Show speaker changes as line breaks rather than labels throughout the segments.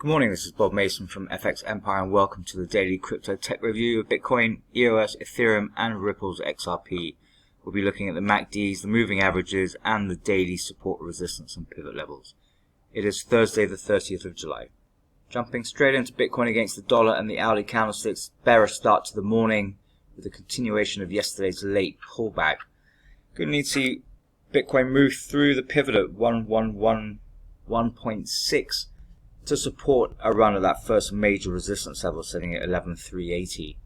Good morning, this is Bob Mason from FX Empire and welcome to the daily crypto tech review of Bitcoin, EOS, Ethereum and Ripple's XRP. We'll be looking at the MACDs, the moving averages and the daily support, resistance and pivot levels. It is Thursday the 30th of July. Jumping straight into Bitcoin against the dollar and the hourly candlesticks, bearish start to the morning with a continuation of yesterday's late pullback. Going to need to see Bitcoin move through the pivot at 1.6 to support a run of that first major resistance level sitting at 11,380.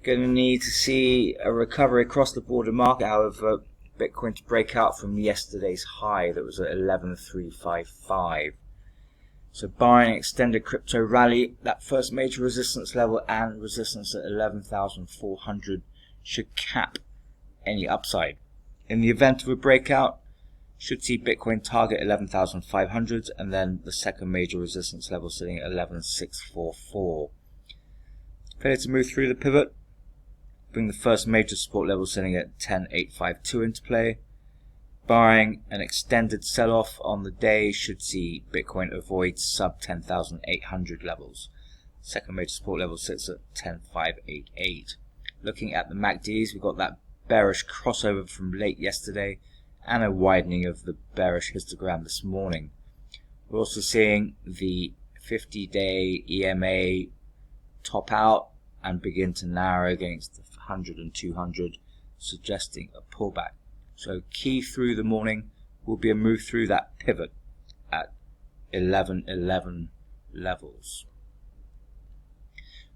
Going to need to see a recovery across the broader market, however, Bitcoin to break out from yesterday's high that was at 11,355. So barring extended crypto rally, that first major resistance level and resistance at 11,400 should cap any upside. In the event of a breakout, should see Bitcoin target 11,500 and then the second major resistance level sitting at 11,644. Failure to move through the pivot, bring the first major support level sitting at 10,852 into play. Barring an extended sell-off on the day, should see Bitcoin avoid sub 10,800 levels. Second major support level sits at 10,588. Looking at the MACDs, we've got that bearish crossover from late yesterday and a widening of the bearish histogram this morning. We're also seeing the 50-day EMA top out and begin to narrow against the 100 and 200, suggesting a pullback. So key through the morning will be a move through that pivot at 1111 levels.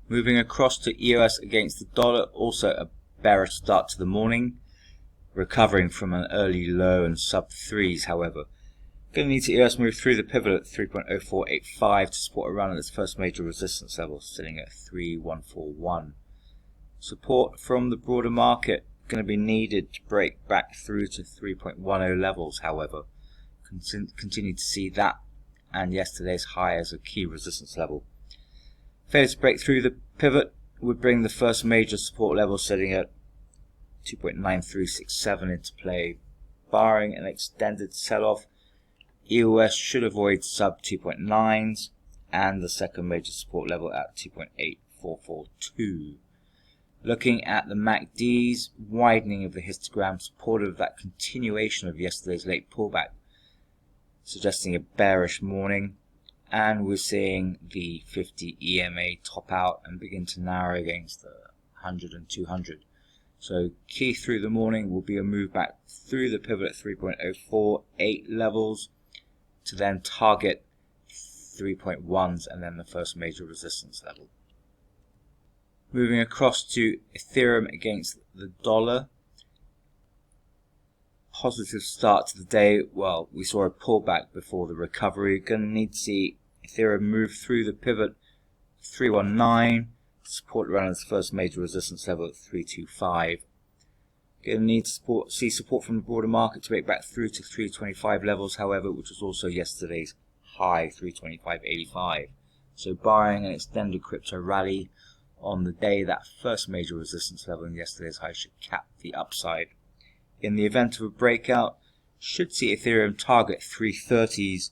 Moving across to EOS against the dollar, also a bearish start to the morning, recovering from an early low and sub 3s, however. Going to need to EOS move through the pivot at 3.0485 to support a run at its first major resistance level, sitting at 3.141. Support from the broader market going to be needed to break back through to 3.10 levels, however. Continue to see that and yesterday's high as a key resistance level. Failure to break through the pivot would bring the first major support level sitting at 2.9367 into play. Barring an extended sell-off, EOS should avoid sub 2.9s and the second major support level at 2.8442. Looking at the MACDs, widening of the histogram supportive of that continuation of yesterday's late pullback, suggesting a bearish morning, and we're seeing the 50 EMA top out and begin to narrow against the 100 and 200. So key through the morning will be a move back through the pivot at 3.048 levels to then target 3.1s and then the first major resistance level. Moving across to Ethereum against the dollar. Positive start to the day. Well, we saw a pullback before the recovery. Going to need to see Ethereum move through the pivot 319. Support around its first major resistance level at 325. Going to need to see support from the broader market to break back through to 325 levels, however, which was also yesterday's high, 325.85. So barring an extended crypto rally on the day, that first major resistance level in yesterday's high should cap the upside. In the event of a breakout, should see Ethereum target 330s.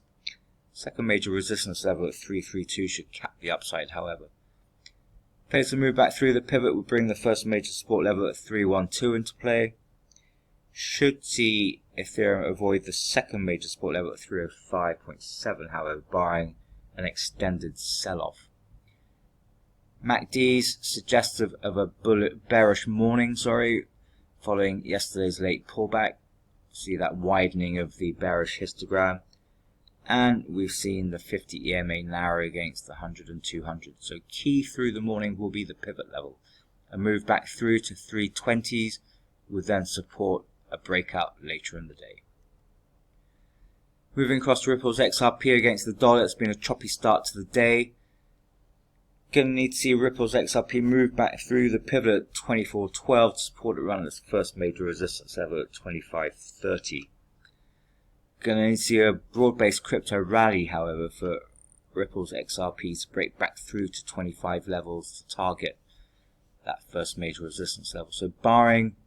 Second major resistance level at 332 should cap the upside, however. Failure to move back through the pivot will bring the first major support level at 312 into play. Should see Ethereum avoid the second major support level at 305.7, however, barring an extended sell-off. MACDs suggestive of a bearish morning, following yesterday's late pullback. See that widening of the bearish histogram. And we've seen the 50 EMA narrow against the 100 and 200. So key through the morning will be the pivot level. A move back through to 320s will then support a breakout later in the day. Moving across to Ripple's XRP against the dollar, it's been a choppy start to the day. Going to need to see Ripple's XRP move back through the pivot at 24.12 to support it run at its first major resistance level at 25.30. Going to need to see a broad-based crypto rally, however, for Ripple's XRP to break back through to 25 levels to target that first major resistance level. So barring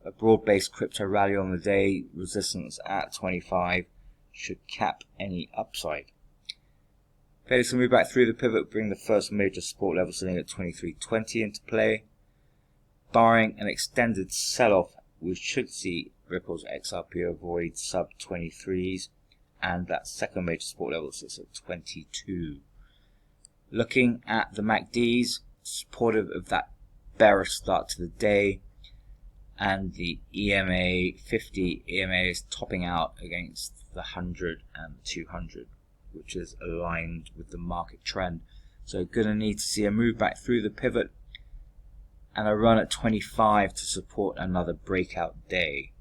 a broad-based crypto rally on the day, resistance at 25 should cap any upside. Okay, so move back through the pivot, bring the first major support level sitting at 23.20 into play. Barring an extended sell-off, we should see Ripple's XRP avoid sub 23s, and that second major support level sits at 22. Looking at the MACDs, supportive of that bearish start to the day, and the EMA 50 EMA is topping out against the 100 and 200, which is aligned with the market trend. So gonna need to see a move back through the pivot and a run at 25 to support another breakout day.